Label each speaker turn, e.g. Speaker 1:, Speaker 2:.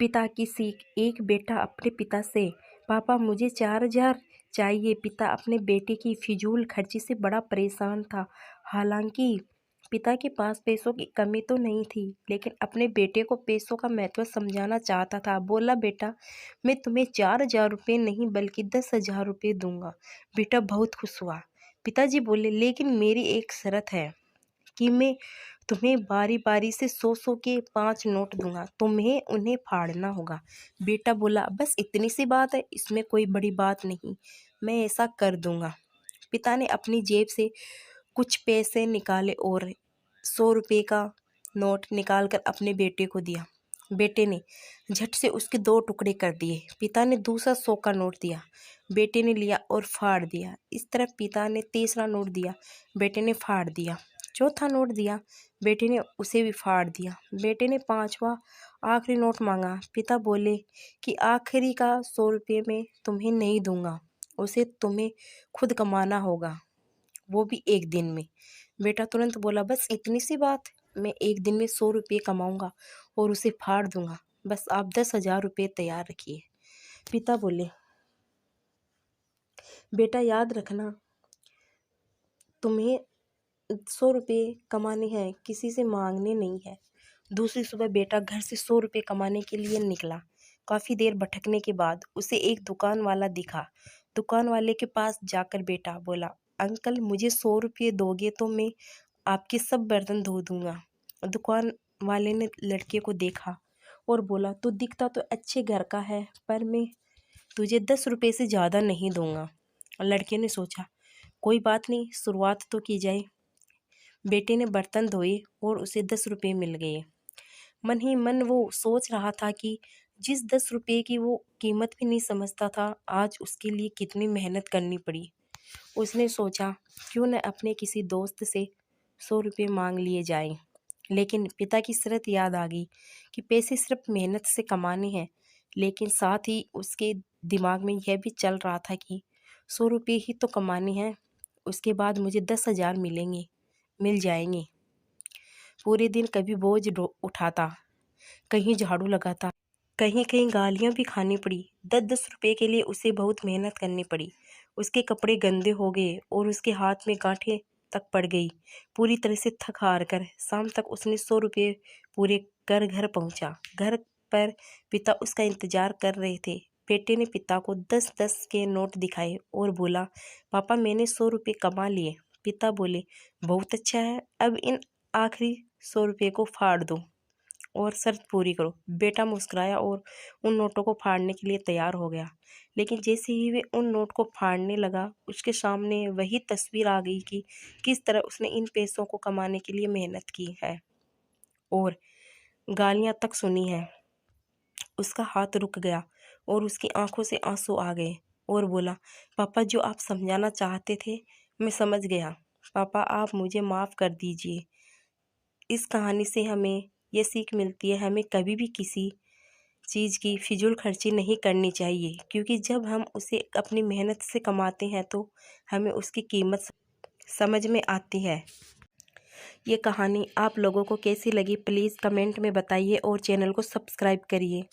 Speaker 1: पिता की सीख। एक बेटा अपने पिता से, पापा मुझे 4,000 चाहिए। पिता अपने बेटे की फिजूल खर्ची से बड़ा परेशान था। हालांकि पिता के पास पैसों की कमी तो नहीं थी, लेकिन अपने बेटे को पैसों का महत्व समझाना चाहता था। बोला, बेटा मैं तुम्हें 4,000 रुपये नहीं बल्कि 10,000 रुपये दूंगा। बेटा बहुत खुश हुआ। पिताजी बोले, लेकिन मेरी एक शर्त है कि मैं तुम्हें बारी बारी से 100-100 के 5 नोट दूंगा, तुम्हें उन्हें फाड़ना होगा। बेटा बोला, बस इतनी सी बात है, इसमें कोई बड़ी बात नहीं, मैं ऐसा कर दूंगा। पिता ने अपनी जेब से कुछ पैसे निकाले और 100 रुपये का नोट निकालकर अपने बेटे को दिया। बेटे ने झट से उसके 2 टुकड़े कर दिए। पिता ने दूसरा 100 का नोट दिया। बेटे ने लिया और फाड़ दिया। इस तरह पिता ने तीसरा नोट दिया, बेटे ने फाड़ दिया। चौथा नोट दिया, बेटे ने उसे भी फाड़ दिया। बेटे ने 5वां आखिरी नोट मांगा। पिता बोले कि आखिरी का 100 रुपये में तुम्हें नहीं दूंगा, उसे तुम्हें खुद कमाना होगा, वो भी एक दिन में। बेटा तुरंत बोला, बस इतनी सी बात, मैं एक दिन में 100 रुपये कमाऊंगा और उसे फाड़ दूंगा, बस आप 10,000 रुपये तैयार रखिए। पिता बोले, बेटा याद रखना, तुम्हें 100 रुपये कमाने हैं, किसी से मांगने नहीं है। दूसरी सुबह बेटा घर से 100 रुपये कमाने के लिए निकला। काफ़ी देर भटकने के बाद उसे एक दुकान वाला दिखा। दुकान वाले के पास जाकर बेटा बोला, अंकल मुझे 100 रुपये दोगे तो मैं आपके सब बर्तन धो दूंगा। दुकान वाले ने लड़के को देखा और बोला, तू दिखता तो अच्छे घर का है, पर मैं तुझे 10 रुपये से ज़्यादा नहीं दूंगा। लड़के ने सोचा, कोई बात नहीं, शुरुआत तो की जाए। बेटे ने बर्तन धोए और उसे 10 रुपये मिल गए। मन ही मन वो सोच रहा था कि जिस 10 रुपये की वो कीमत भी नहीं समझता था, आज उसके लिए कितनी मेहनत करनी पड़ी। उसने सोचा, क्यों न अपने किसी दोस्त से 100 रुपये मांग लिए जाए। लेकिन पिता की शर्त याद आ गई कि पैसे सिर्फ मेहनत से कमाने हैं, लेकिन साथ ही उसके दिमाग में यह भी चल रहा था कि 100 रुपये ही तो कमाने हैं, उसके बाद मुझे 10,000 मिल जाएंगे। पूरे दिन कभी बोझ उठाता, कहीं झाड़ू लगाता, कहीं कहीं गालियाँ भी खानी पड़ी। 10-10 रुपये के लिए उसे बहुत मेहनत करनी पड़ी। उसके कपड़े गंदे हो गए और उसके हाथ में गांठें तक पड़ गई। पूरी तरह से थक हार कर शाम तक उसने 100 रुपये पूरे कर घर पहुंचा। घर पर पिता उसका इंतजार कर रहे थे। बेटे ने पिता को 10-10 के नोट दिखाए और बोला, पापा मैंने 100 रुपये कमा लिए। पिता बोले, बहुत अच्छा है, अब इन आखिरी 100 रुपये को फाड़ दो और शर्त पूरी करो। बेटा मुस्कुराया और उन नोटों को फाड़ने के लिए तैयार हो गया। लेकिन जैसे ही वे उन नोट को फाड़ने लगा, उसके सामने वही तस्वीर आ गई कि किस तरह उसने इन पैसों को कमाने के लिए मेहनत की है और गालियां तक सुनी है। उसका हाथ रुक गया और उसकी आंखों से आंसू आ गए और बोला, पापा जो आप समझाना चाहते थे मैं समझ गया। पापा आप मुझे माफ़ कर दीजिए। इस कहानी से हमें ये सीख मिलती है, हमें कभी भी किसी चीज़ की फिजूल खर्ची नहीं करनी चाहिए, क्योंकि जब हम उसे अपनी मेहनत से कमाते हैं तो हमें उसकी कीमत समझ में आती है। ये कहानी आप लोगों को कैसी लगी प्लीज़ कमेंट में बताइए और चैनल को सब्सक्राइब करिए।